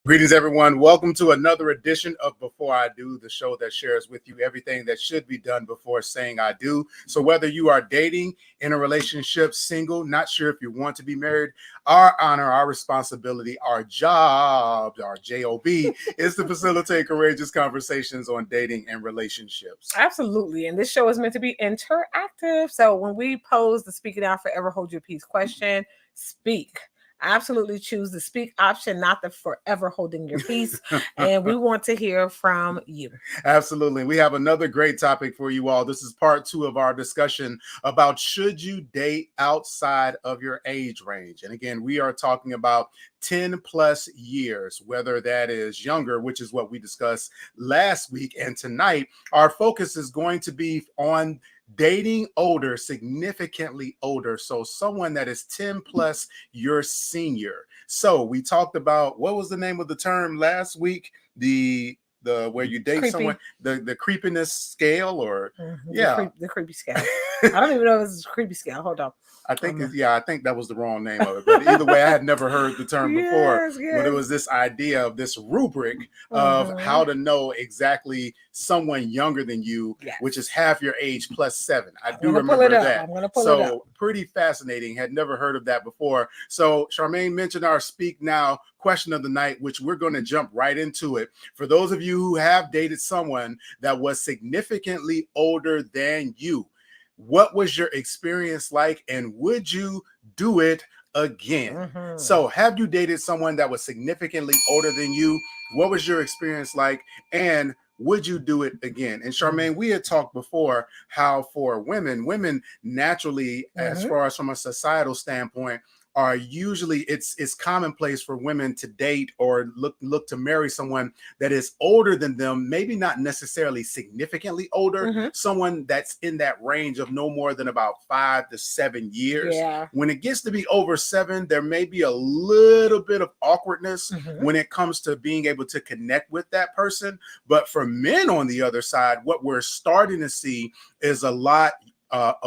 Greetings, everyone. Welcome to another edition of Before I Do, the show that shares with you everything that should be done before saying I do. So whether you are dating, in a relationship, single, not sure if you want to be married, our honor, our responsibility, our job, our job is to facilitate courageous conversations on dating and relationships. Absolutely. And this show is meant to be interactive. So when we pose the Speak It Out Forever Hold Your Peace question, speak. Absolutely choose the speak option, not the forever holding your peace. And we want to hear from you. Absolutely. We have another great topic for you all. This is part 2 of our discussion about should you date outside of your age range. And again, we are talking about 10 plus years, whether that is younger, which is what we discussed last week. And tonight, our focus is going to be on dating older, significantly older. So someone that is 10 plus your senior. So we talked about, what was the name of the term last week? The where you date someone, the creepiness scale, or the creepy scale. I don't even know if it's a creepy scale. Hold on. I think I think that was the wrong name of it. But either way, I had never heard the term before. But it was this idea of this rubric of how to know exactly someone younger than you, which is half your age plus 7. I do remember that. I'm gonna pull it up. So pretty fascinating. Had never heard of that before. So Charmaine mentioned our Speak Now question of the night, which we're going to jump right into it. For those of you who have dated someone that was significantly older than you, what was your experience like, and would you do it again? So have you dated someone that was significantly older than you? What was your experience like, and would you do it again? And Charmaine, we had talked before how for women naturally, as far as from a societal standpoint, are usually it's commonplace for women to date or look to marry someone that is older than them, maybe not necessarily significantly older, someone that's in that range of no more than about 5 to 7 years. When it gets to be over 7, there may be a little bit of awkwardness when it comes to being able to connect with that person. But for men on the other side, what we're starting to see is a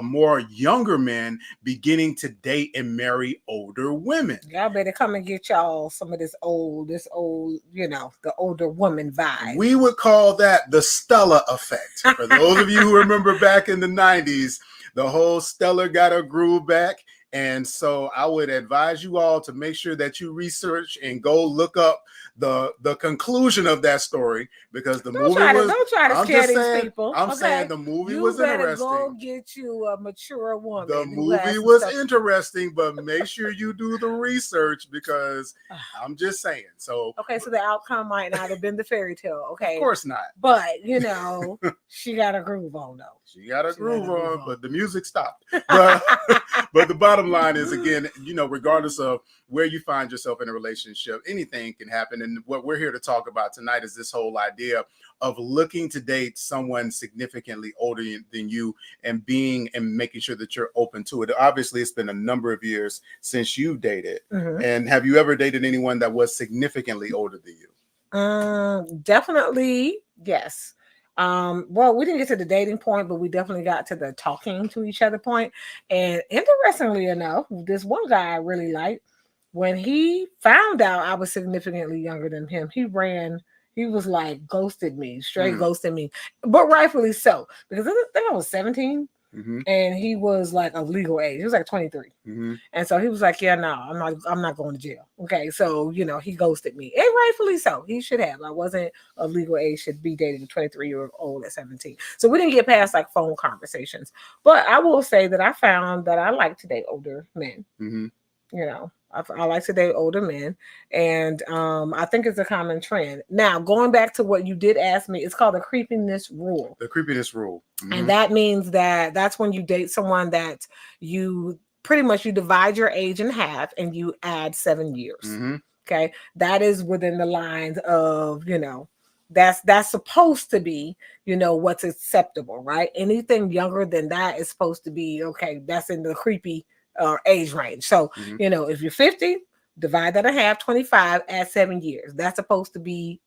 more younger men beginning to date and marry older women. Y'all better come and get y'all some of this old, the older woman vibe. We would call that the Stella effect. For those of you who remember back in the 90s, the whole Stella got her groove back. And so I would advise you all to make sure that you research and go look up the conclusion of that story, because the movie was. Don't try to scare these people. I'm saying the movie was interesting. Go get you a mature woman. The movie was interesting, but make sure you do the research, because I'm just saying. So so the outcome might not have been the fairy tale. Okay, of course not. But she got a groove on though. She got a groove on, but the music stopped. But the bottom line is, again, regardless of where you find yourself in a relationship, anything can happen. And what we're here to talk about tonight is this whole idea of looking to date someone significantly older than you and making sure that you're open to it. Obviously, it's been a number of years since you've dated. And have you ever dated anyone that was significantly older than you? Definitely, yes. Well, we didn't get to the dating point, but we definitely got to the talking to each other point. And interestingly enough, this one guy I really liked, when he found out I was significantly younger than him, he was like ghosted me, ghosted me, but rightfully so, because I think I was 17 and he was like of legal age. He was like 23. And so he was like, yeah, no, I'm not going to jail. Okay. So, he ghosted me, and rightfully so. He should have. I wasn't of legal age, should be dating a 23-year-old at 17. So we didn't get past like phone conversations, but I will say that I found that I like to date older men. I like to date older men, and I think it's a common trend. Now, going back to what you did ask me, it's called the creepiness rule. The creepiness rule. And that means that's when you date someone that you pretty much divide your age in half and you add 7 years. Okay. That is within the lines of, that's supposed to be, what's acceptable, right? Anything younger than that is supposed to be, okay, that's in the creepy age range. So, if you're 50, divide that in half, 25, add 7 years. That's supposed to be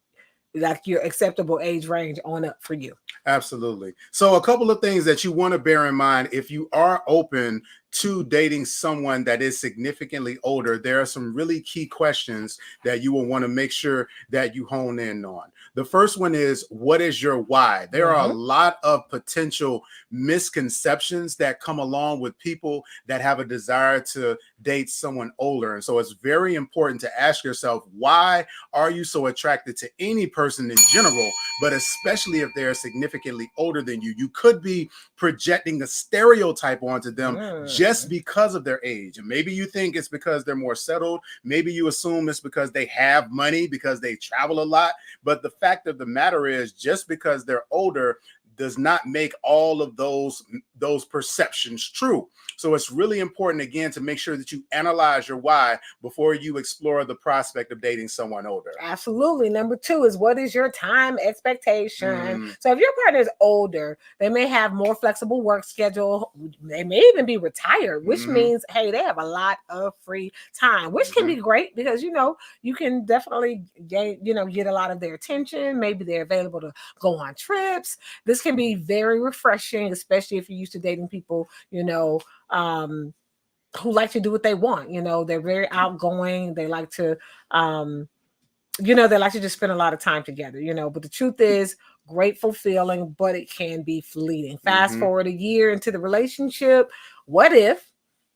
like your acceptable age range on up for you. Absolutely. So a couple of things that you want to bear in mind if you are open to dating someone that is significantly older, there are some really key questions that you will want to make sure that you hone in on. The first one is, what is your why? There are a lot of potential misconceptions that come along with people that have a desire to date someone older. And so it's very important to ask yourself, why are you so attracted to any person in general, but especially if they're significantly older than you? You could be projecting a stereotype onto them just because of their age. And maybe you think it's because they're more settled. Maybe you assume it's because they have money, because they travel a lot. But the fact of the matter is, just because they're older does not make all of those perceptions true. So it's really important, again, to make sure that you analyze your why before you explore the prospect of dating someone older. Absolutely. Number 2 is, what is your time expectation? So if your partner is older, they may have more flexible work schedule. They may even be retired, which means, hey, they have a lot of free time, which can be great because, you know, you can definitely get a lot of their attention. Maybe they're available to go on trips. This can be very refreshing, especially if you're used to dating people, you know, who like to do what they want. You know, they're very outgoing. They like to, they like to just spend a lot of time together, you know, but the truth is, grateful feeling, but it can be fleeting. Fast forward a year into the relationship. What if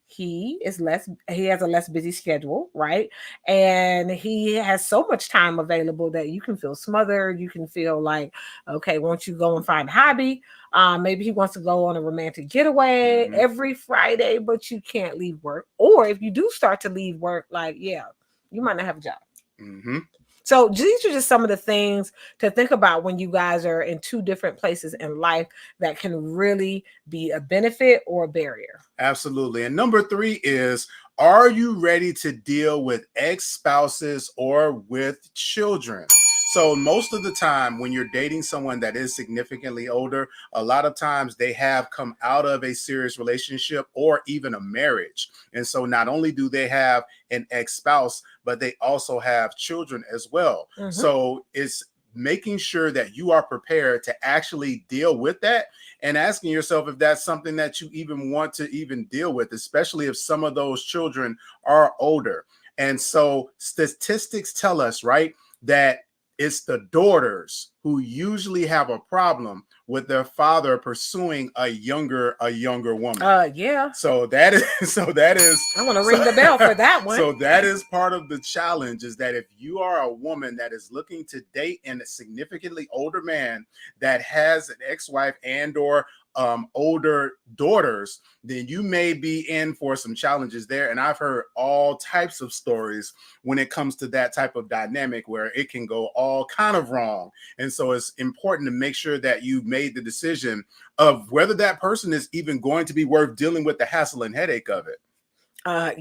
he has a less busy schedule, right? And he has so much time available that you can feel smothered. You can feel like, okay, won't you go and find a hobby? Maybe he wants to go on a romantic getaway every Friday, but you can't leave work. Or if you do start to leave work, like, yeah, you might not have a job. So these are just some of the things to think about when you guys are in two different places in life that can really be a benefit or a barrier. Absolutely. And number 3 is, are you ready to deal with ex-spouses or with children? So most of the time when you're dating someone that is significantly older, a lot of times they have come out of a serious relationship or even a marriage. And so not only do they have an ex-spouse, but they also have children as well. So it's making sure that you are prepared to actually deal with that and asking yourself if that's something that you even want to even deal with, especially if some of those children are older. And so statistics tell us, right, that it's the daughters who usually have a problem with their father pursuing a younger woman. Yeah. So that is I want to ring the bell for that one. So that is part of the challenge, is that if you are a woman that is looking to date a significantly older man that has an ex-wife and or older daughters, then you may be in for some challenges there. And I've heard all types of stories when it comes to that type of dynamic where it can go all kind of wrong. And so it's important to make sure that you made the decision of whether that person is even going to be worth dealing with the hassle and headache of it.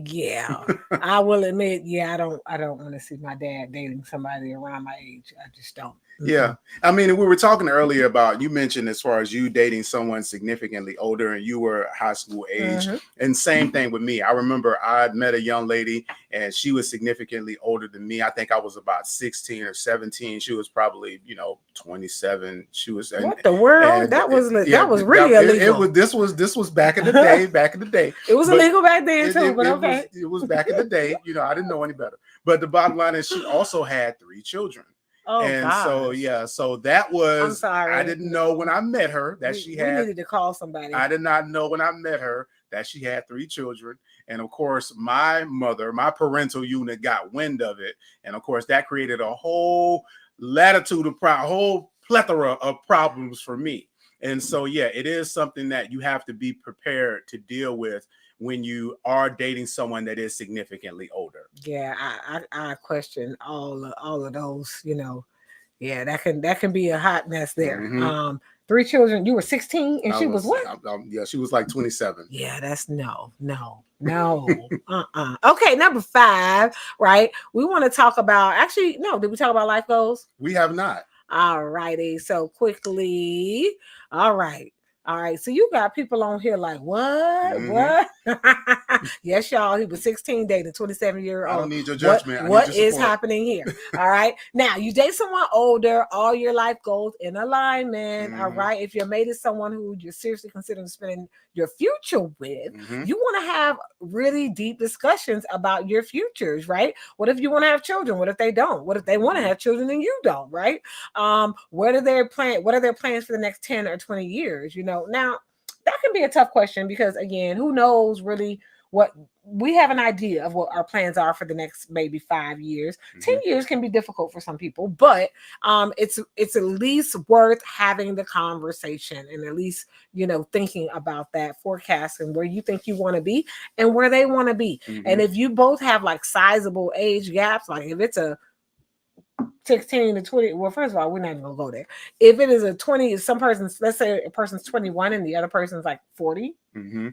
Yeah, I will admit, I don't want to see my dad dating somebody around my age. I just don't. Yeah. I mean, we were talking earlier about, you mentioned as far as you dating someone significantly older and you were high school age, and same thing with me. I remember I met a young lady and she was significantly older than me. I think I was about 16 or 17. She was probably, 27. She was, what the world? That was really illegal. This was back in the day, It was illegal back then too, but okay. It was back in the day. I didn't know any better. But the bottom line is, she also had 3 children. Oh, and gosh. so that was, I'm sorry. I didn't know when I met her that she had. We needed to call somebody. I did not know when I met her that she had 3 children. And of course, my mother, my parental unit, got wind of it. And of course, that created a whole whole plethora of problems for me. And so, it is something that you have to be prepared to deal with when you are dating someone that is significantly older. Yeah, I question all of those, Yeah, that can be a hot mess there. 3 children. You were 16 and she was what? Yeah, she was like 27. Yeah, that's no. Okay, number 5, right? We want to talk about, actually, no, did we talk about life goals? We have not. All righty. So quickly. All right. All right, so you got people on here like, what? Mhm. What? Yes, y'all. He was 16, dating 27-year-old. I don't need your judgment. What I need your is support. happening here? All right. Now, you date someone older, all your life goals in alignment. All Mhm. right. If your mate is someone who you're seriously considering spending your future with, Mhm. you want to have really deep discussions about your futures, right? What if you want to have children? What if they don't? What if they want to have children and you don't, right? What are their plans for the next 10 or 20 years? You know, now that can be a tough question because again, who knows really what we have an idea of what our plans are for the next maybe 5 years. 10 years can be difficult for some people, but it's at least worth having the conversation and at least, you know, thinking about that, forecasting where you think you want to be and where they want to be. And if you both have like sizable age gaps, like if it's a 16 to 20, well, first of all, we're not even gonna go there. If it is a 20, some person's, let's say a person's 21 and the other person's like 40,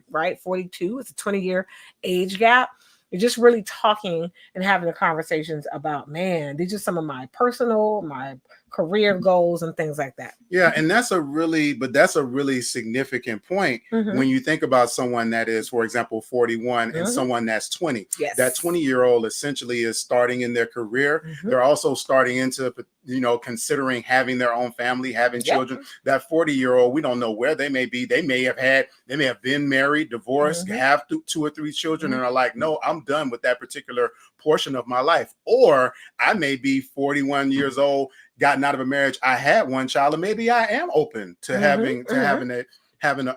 right? 42, it's a 20-year age gap. You're just really talking and having the conversations about, man, these are some of my personal, my career goals and things like that. Yeah, and that's a really significant point when you think about someone that is, for example, 41 and someone that's 20. Yes. That 20-year-old essentially is starting in their career. They're also starting into, you know, considering having their own family, having children. That 40-year-old, we don't know where they may be. They may have been married, divorced, have 2 or 3 children, and are like, no, I'm done with that particular portion of my life. Or I may be 41 years old, gotten out of a marriage, I had one child, and maybe I am open to having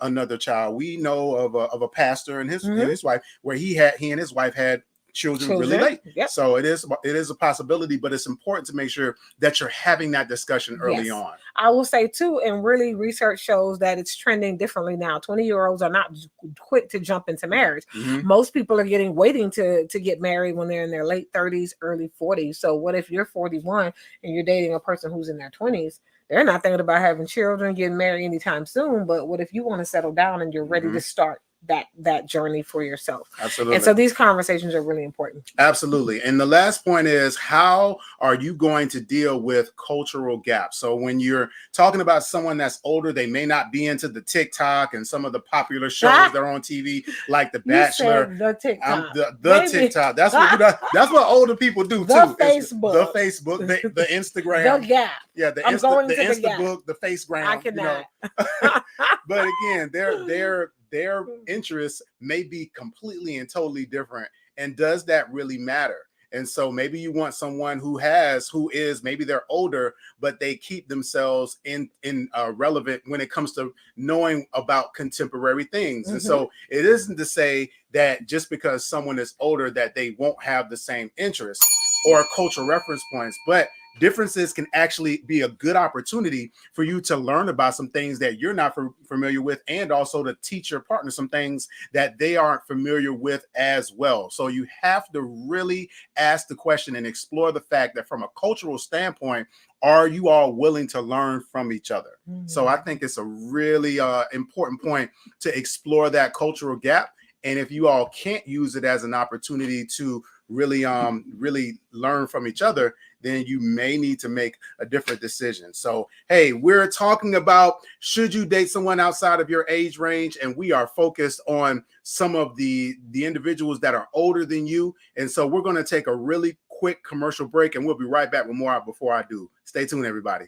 another child. We know of a pastor and his wife where he and his wife had children really late. So it is a possibility, but it's important to make sure that you're having that discussion early on. I will say too, and really research shows that it's trending differently now. 20-year-olds are not quick to jump into marriage. Most people are waiting to get married when they're in their late 30s, early 40s. So what if you're 41 and you're dating a person who's in their 20s? They're not thinking about having children, getting married anytime soon. But what if you want to settle down and you're ready to start that journey for yourself? Absolutely. And so these conversations are really important. Absolutely. And the last point is, how are you going to deal with cultural gaps? So when you're talking about someone that's older, they may not be into the TikTok and some of the popular shows that are on TV, like The Bachelor. The TikTok. The TikTok. That's what older people do too. The Facebook, the Instagram. The Gap. Yeah, the Instabook, the Facegram. I cannot. But again, their interests may be completely and totally different. And does that really matter? And so maybe you want someone who is maybe they're older, but they keep themselves in relevant when it comes to knowing about contemporary things. And so it isn't to say that just because someone is older that they won't have the same interests or cultural reference points, but differences can actually be a good opportunity for you to learn about some things that you're not familiar with, and also to teach your partner some things that they aren't familiar with as well. So you have to really ask the question and explore the fact that from a cultural standpoint, are you all willing to learn from each other? So I think it's a really important point to explore that cultural gap. And if you all can't use it as an opportunity to really learn from each other, then you may need to make a different decision. So, hey, we're talking about, should you date someone outside of your age range? And we are focused on some of the individuals that are older than you. And so we're going to take a really quick commercial break, and we'll be right back with more. Before I do, stay tuned, everybody.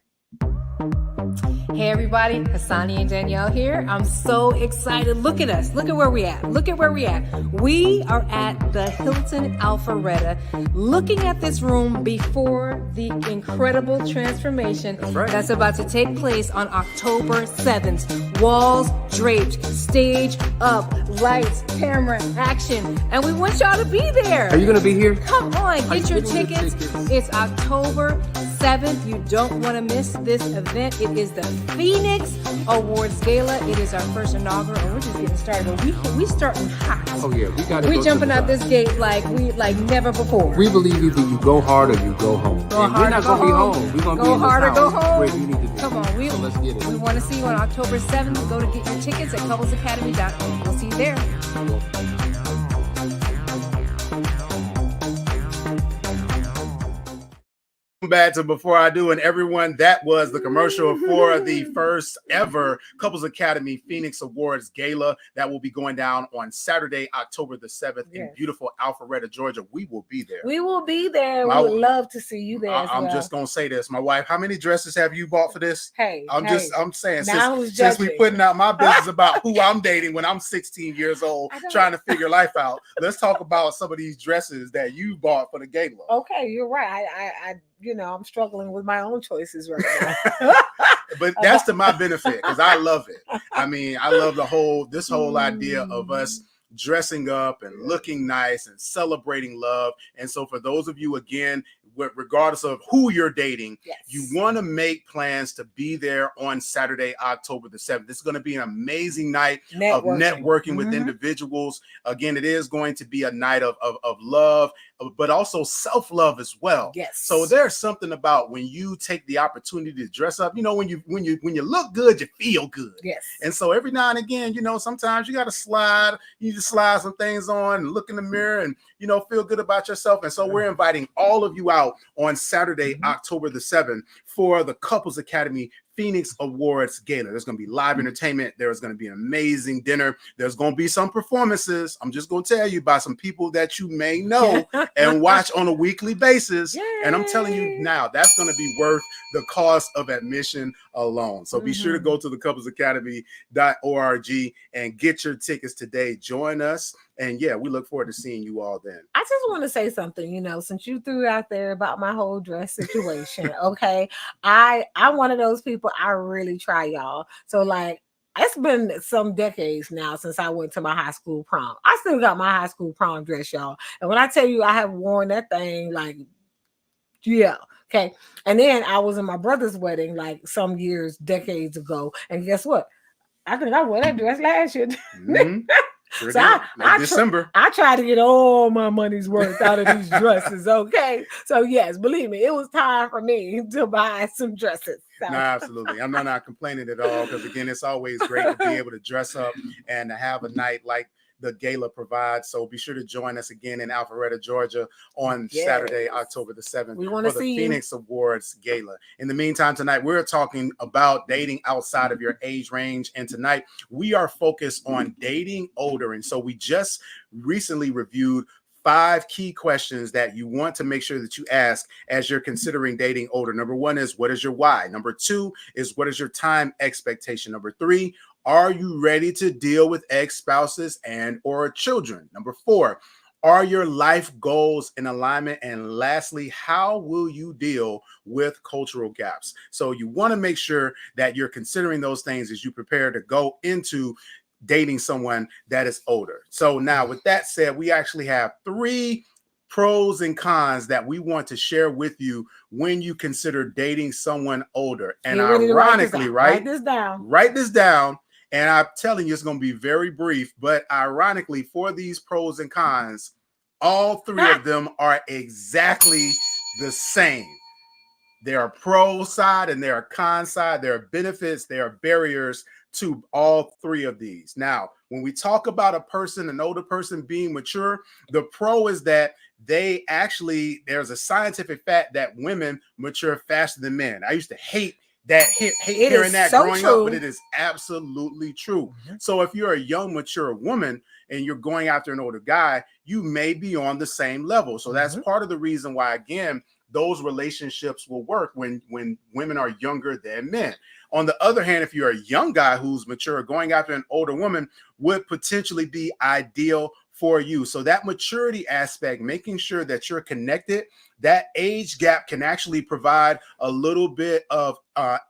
Hey everybody, Hassani and Danielle here. I'm so excited. Look at us. Look at where we at. Look at where we at. We are at the Hilton Alpharetta, looking at this room before the incredible transformation that's about to take place on October 7th. Walls draped, stage up, lights, camera, action. And we want y'all to be there. Are you going to be here? Come on, get your tickets. It's October 7th. You don't want to miss this event. It is the Phoenix Awards Gala. It is our first inaugural, and we're just getting started. But we starting hot. Oh yeah, we jumping out this gate like never before. We believe either you go hard or you go home. Go hard, we're not going to be home. We're going to be go in hard this or go house home. where you need to be. Come on, so let's get it. We want to see you on October 7th. Go to get your tickets at couplesacademy.com. We'll see you there. back to Before I Do, and everyone, that was the commercial for the first ever Couples Academy Phoenix Awards Gala that will be going down on Saturday, October the 7th in beautiful Alpharetta, Georgia. We will be there. We will be there. We would love to see you there. I'm just gonna say this, my wife. How many dresses have you bought for this? I'm saying since we putting out my business about who I'm dating when I'm 16 years old, trying to figure life out. Let's talk about some of these dresses that you bought for the gala. Okay, you're right. I'm struggling with my own choices right now. But that's to my benefit because I love it. I mean, I love this whole idea of us dressing up and looking nice and celebrating love. And so for those of you, again, regardless of who you're dating, you want to make plans to be there on Saturday, October the 7th. This is going to be an amazing night of networking with individuals. Again, it is going to be a night of love, but also self-love as well. So there's something about when you take the opportunity to dress up, when you look good, you feel good. And so every now and again, sometimes you got to slide some things on and look in the mirror and, feel good about yourself. And so we're inviting all of you out on Saturday, October the 7th for the Couples Academy Phoenix Awards Gala. There's going to be live entertainment. There's going to be an amazing dinner. There's going to be some performances. I'm just going to tell you by some people that you may know and watch on a weekly basis. And I'm telling you now, that's going to be worth the cost of admission alone. So be sure to go to the couplesacademy.org and get your tickets today. Join us. And we look forward to seeing you all then. I just want to say something, since you threw out there about my whole dress situation. Okay. I'm one of those people, I really try, y'all. So it's been some decades now since I went to my high school prom. I still got my high school prom dress, y'all. And when I tell you I have worn that thing, okay. And then I was in my brother's wedding some decades ago. And guess what? I think I wore that dress last year. Sure so December. I try to get all my money's worth out of these dresses. Okay. So yes, believe me, it was time for me to buy some dresses. So. No, absolutely. I'm not complaining at all because again, it's always great to be able to dress up and to have a night like the gala provides. So be sure to join us again in Alpharetta, Georgia on Saturday, October the 7th. We want to see the Phoenix Awards Gala. In the meantime, tonight we're talking about dating outside of your age range. And tonight we are focused on dating older. And so we just recently reviewed 5 key questions that you want to make sure that you ask as you're considering dating older. Number 1 is, what is your why? Number 2 is, what is your time expectation? Number 3, are you ready to deal with ex-spouses and or children? Number 4, are your life goals in alignment? And lastly, how will you deal with cultural gaps? So you want to make sure that you're considering those things as you prepare to go into dating someone that is older. So now with that said, we actually have 3 pros and cons that we want to share with you when you consider dating someone older. And ironically, write this down. Write this down. And I'm telling you, it's going to be very brief, but ironically, for these pros and cons, all 3 of them are exactly the same. There are pro side and there are con side. There are benefits, there are barriers to all 3 of these. Now, when we talk about an older person being mature, the pro is that there's a scientific fact that women mature faster than men. I used to hate hearing that growing up, but it is absolutely true. So if you're a young, mature woman and you're going after an older guy, you may be on the same level. So that's part of the reason why, again, those relationships will work when women are younger than men. On the other hand, if you're a young guy who's mature, going after an older woman would potentially be ideal for you. So that maturity aspect, making sure that you're connected, that age gap can actually provide a little bit of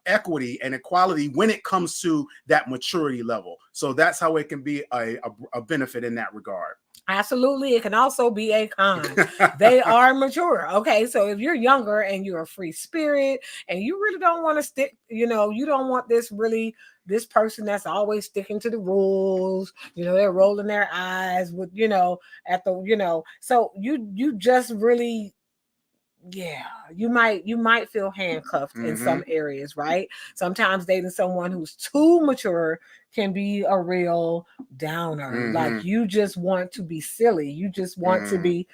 equity and equality when it comes to that maturity level. So that's how it can be a benefit in that regard. Absolutely. It can also be a con. They are mature. Okay. So if you're younger and you're a free spirit and you really don't want to stick, you don't want this person that's always sticking to the rules, they're rolling their eyes with, so you just really, you might feel handcuffed in some areas, right? Sometimes dating someone who's too mature can be a real downer. Like you just want to be silly. You just want to be,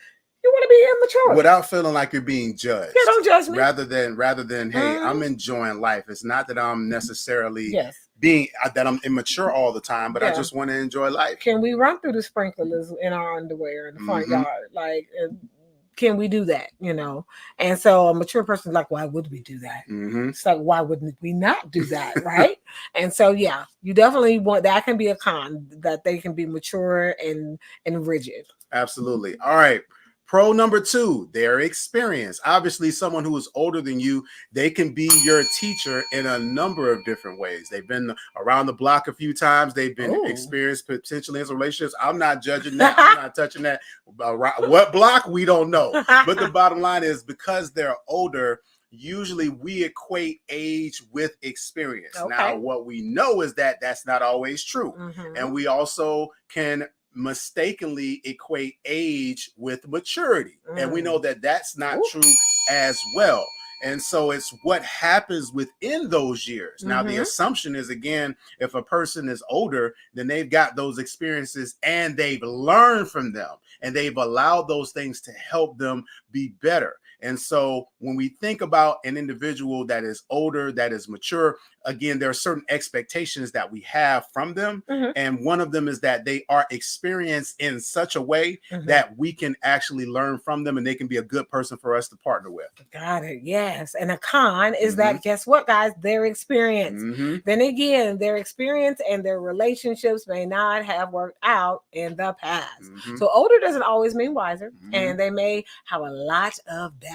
You want to be immature without feeling like you're being judged. Yeah, don't judge me. Rather than hey, I'm enjoying life. It's not that I'm necessarily that I'm immature all the time, but I just want to enjoy life. Can we run through the sprinklers in our underwear in the front yard? Like, can we do that? You know? And so a mature person's like, why would we do that? It's like, why wouldn't we not do that? Right. And so, yeah, you definitely want that can be a con, that they can be mature and rigid. Absolutely. All right. Pro number 2, their experience. Obviously, someone who is older than you, they can be your teacher in a number of different ways. They've been around the block a few times. They've been experienced potentially in some relationships. I'm not judging that. I'm not touching that. What block? We don't know. But the bottom line is, because they're older, usually we equate age with experience. Now, what we know is that that's not always true. And we also can mistakenly equate age with maturity, and we know that that's not true as well. And so it's what happens within those years. Now, the assumption is, again, if a person is older, then they've got those experiences and they've learned from them and they've allowed those things to help them be better. And so when we think about an individual that is older, that is mature, again, there are certain expectations that we have from them. And one of them is that they are experienced in such a way that we can actually learn from them and they can be a good person for us to partner with. Got it. Yes. And a con is that, guess what, guys? Their experience. Then again, their experience and their relationships may not have worked out in the past. So older doesn't always mean wiser, and they may have a lot of baggage.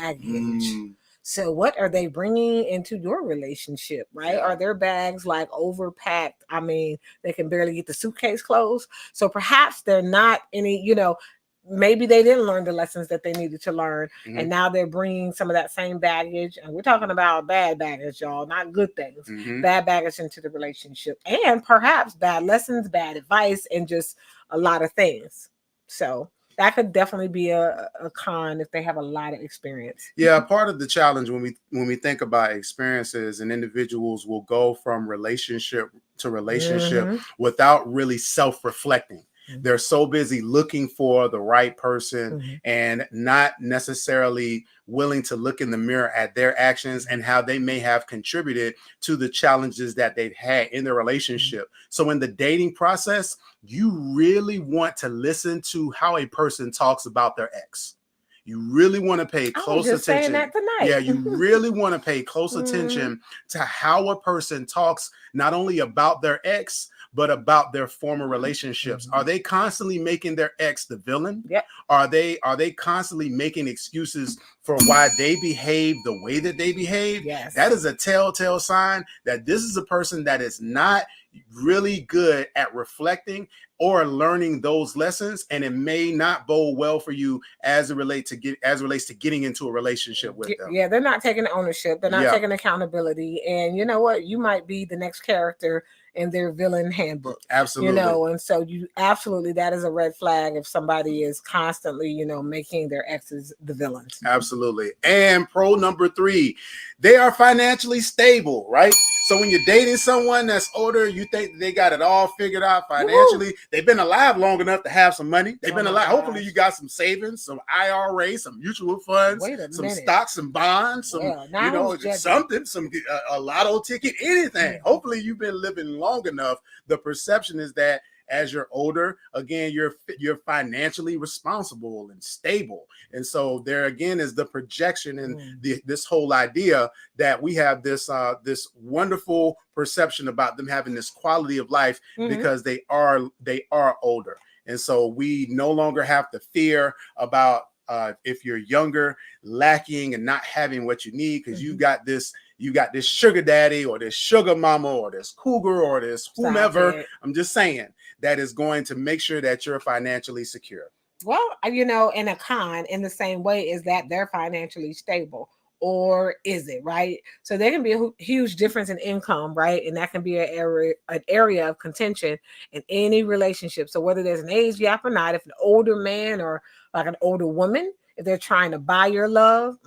So what are they bringing into your relationship, right? Are their bags like overpacked? I mean, they can barely get the suitcase closed. So perhaps they're not any, you know, maybe they didn't learn the lessons that they needed to learn. And now they're bringing some of that same baggage. And we're talking about bad baggage, y'all, not good things. Bad baggage into the relationship, and perhaps bad lessons, bad advice, and just a lot of things. So that could definitely be a con if they have a lot of experience. Yeah, part of the challenge when we think about experiences, and individuals will go from relationship to relationship without really self-reflecting. They're so busy looking for the right person and not necessarily willing to look in the mirror at their actions and how they may have contributed to the challenges that they've had in their relationship. So in the dating process, you really want to listen to how a person talks about their ex. You really want to pay close attention. Yeah, you really want to pay close attention to how a person talks, not only about their ex, but about their former relationships. Are they constantly making their ex the villain? Are they constantly making excuses for why they behave the way that they behave? That is a telltale sign that this is a person that is not really good at reflecting or learning those lessons, and it may not bode well for you as it relates to getting into a relationship with them. Yeah, they're not taking ownership. They're not taking accountability. And you know what? You might be the next character in their villain handbook. Absolutely. You know, and so that is a red flag if somebody is constantly, you know, making their exes the villains. Absolutely. And pro number 3, they are financially stable, right? So when you're dating someone that's older, you think they got it all figured out financially. They've been alive long enough to have some money. They've been alive. Hopefully you got some savings, some IRA, some mutual funds, some stocks and bonds, some, a lotto ticket, anything. Hopefully you've been living long enough. The perception is that as you're older, again, you're financially responsible and stable. And so there again is the projection and this whole idea that we have this wonderful perception about them having this quality of life because they are older. And so we no longer have to fear about if you're younger, lacking and not having what you need, because you got this sugar daddy or this sugar mama or this cougar or this whomever, I'm just saying, that is going to make sure that you're financially secure. Well, you know, and a con in the same way is that they're financially stable. Or is it, right? So there can be a huge difference in income, right? And that can be an area of contention in any relationship. So whether there's an age gap or not, if an older man or like an older woman If they're trying to buy your love,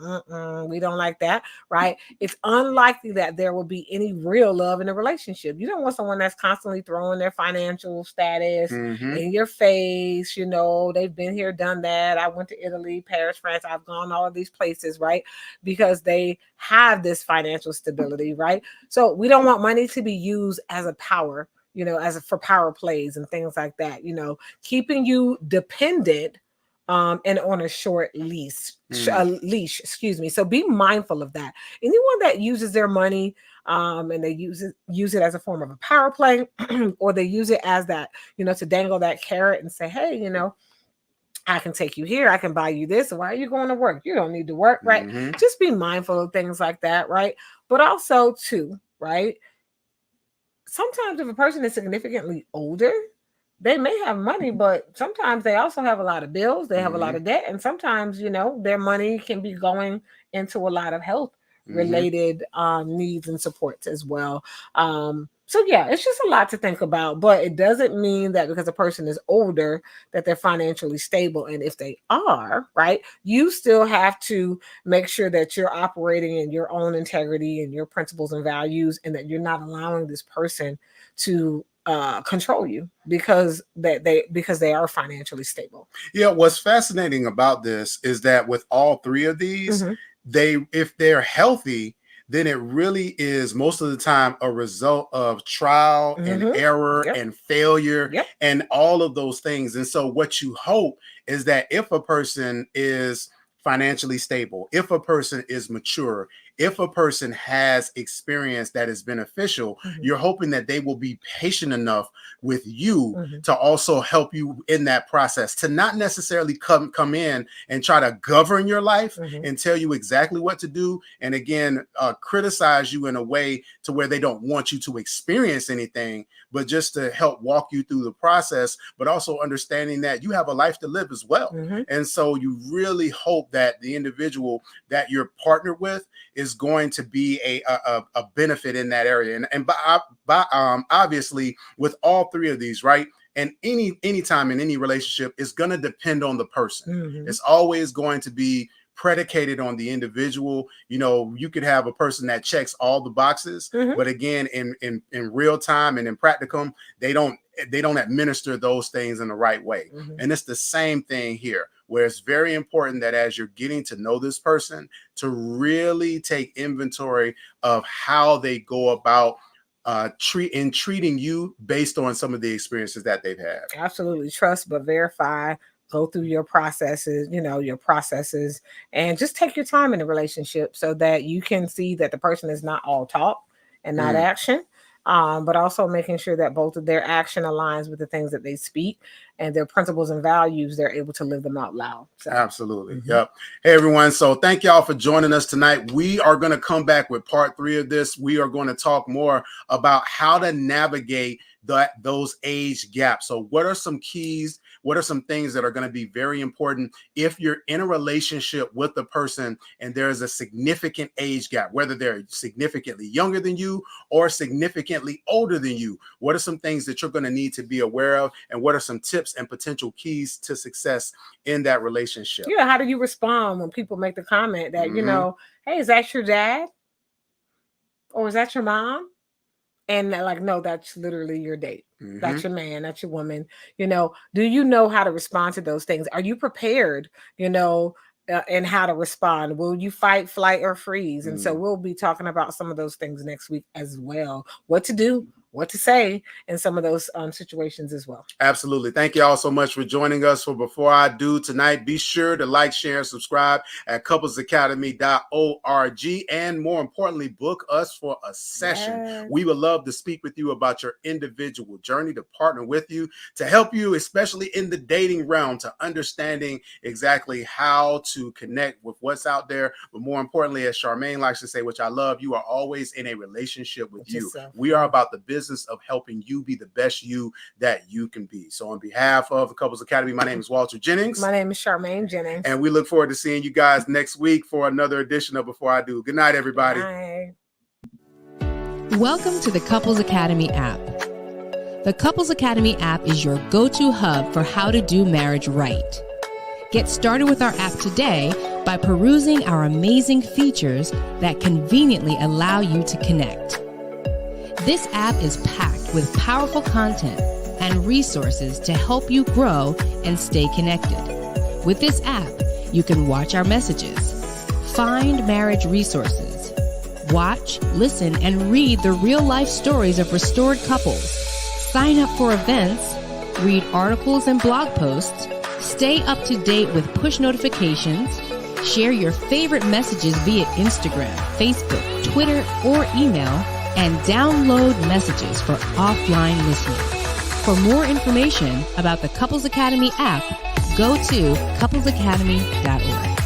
we don't like that, right? It's unlikely that there will be any real love in a relationship. You don't want someone that's constantly throwing their financial status in your face. You know, they've been here, done that. I went to Italy, Paris, France. I've gone all of these places, right? Because they have this financial stability, right? So we don't want money to be used as a power, you know, for power plays and things like that, you know, keeping you dependent and on a short leash, excuse me. So be mindful of that. Anyone that uses their money and they use it as a form of a power play, or they use it as that, you know, to dangle that carrot and say, hey, you know, I can take you here. I can buy you this. Why are you going to work? You don't need to work, right? Just be mindful of things like that, right? But also too, right? Sometimes if a person is significantly older, they may have money, but sometimes they also have a lot of bills. They have a lot of debt. And sometimes, you know, their money can be going into a lot of health related needs and supports as well. So yeah, it's just a lot to think about, but it doesn't mean that because a person is older that they're financially stable. And if they are, right, you still have to make sure that you're operating in your own integrity and your principles and values, and that you're not allowing this person to control you because they are financially stable. Yeah, what's fascinating about this is that with all three of these, if they're healthy, then it really is most of the time a result of trial and error and failure and all of those things. And so what you hope is that if a person is financially stable, if a person is mature, if a person has experience that is beneficial, you're hoping that they will be patient enough with you to also help you in that process, to not necessarily come in and try to govern your life and tell you exactly what to do. And again, criticize you in a way to where they don't want you to experience anything, but just to help walk you through the process, but also understanding that you have a life to live as well. And so you really hope that the individual that you're partnered with is going to be a benefit in that area. And obviously with all three of these, right? And any time in any relationship is going to depend on the person. It's always going to be predicated on the individual. You know, you could have a person that checks all the boxes, but again, in real time and in practicum, they don't administer those things in the right way. And it's the same thing here, where it's very important that as you're getting to know this person, to really take inventory of how they go about treating you based on some of the experiences that they've had. Absolutely. Trust, but verify. Go through your processes, and just take your time in the relationship so that you can see that the person is not all talk and not action. But also making sure that both of their action aligns with the things that they speak, and their principles and values, they're able to live them out loud. So. Absolutely. Yep. Hey, everyone. So thank y'all for joining us tonight. We are going to come back with part 3 of this. We are going to talk more about how to navigate those age gaps. So what are some keys? What are some things that are going to be very important if you're in a relationship with the person and there's a significant age gap, whether they're significantly younger than you or significantly older than you? What are some things that you're going to need to be aware of? And what are some tips and potential keys to success in that relationship? Yeah. How do you respond when people make the comment that, hey, is that your dad? Or is that your mom? And like, no, that's literally your date. That's your man. That's your woman. Do you know how to respond to those things? Are you prepared, and how to respond? Will you fight, flight, or freeze? And so we'll be talking about some of those things next week as well. What to do, what to say in some of those situations as well. Absolutely. Thank you all so much for joining us for Before I Do tonight. Be sure to like, share, and subscribe at couplesacademy.org. And more importantly, book us for a session. Yes. We would love to speak with you about your individual journey, to partner with you, to help you, especially in the dating realm, to understanding exactly how to connect with what's out there. But more importantly, as Charmaine likes to say, which I love, you are always in a relationship with you. We are about the business of helping you be the best you that you can be. So on behalf of the Couples Academy, my name is Walter Jennings. My name is Charmaine Jennings. And we look forward to seeing you guys next week for another edition of Before I Do. Good night, everybody. Bye. Welcome to the Couples Academy app. The Couples Academy app is your go-to hub for how to do marriage right. Get started with our app today by perusing our amazing features that conveniently allow you to connect. This app is packed with powerful content and resources to help you grow and stay connected. With this app, you can watch our messages, find marriage resources, watch, listen, and read the real-life stories of restored couples, sign up for events, read articles and blog posts, stay up to date with push notifications, share your favorite messages via Instagram, Facebook, Twitter, or email, and download messages for offline listening. For more information about the Couples Academy app, go to couplesacademy.org.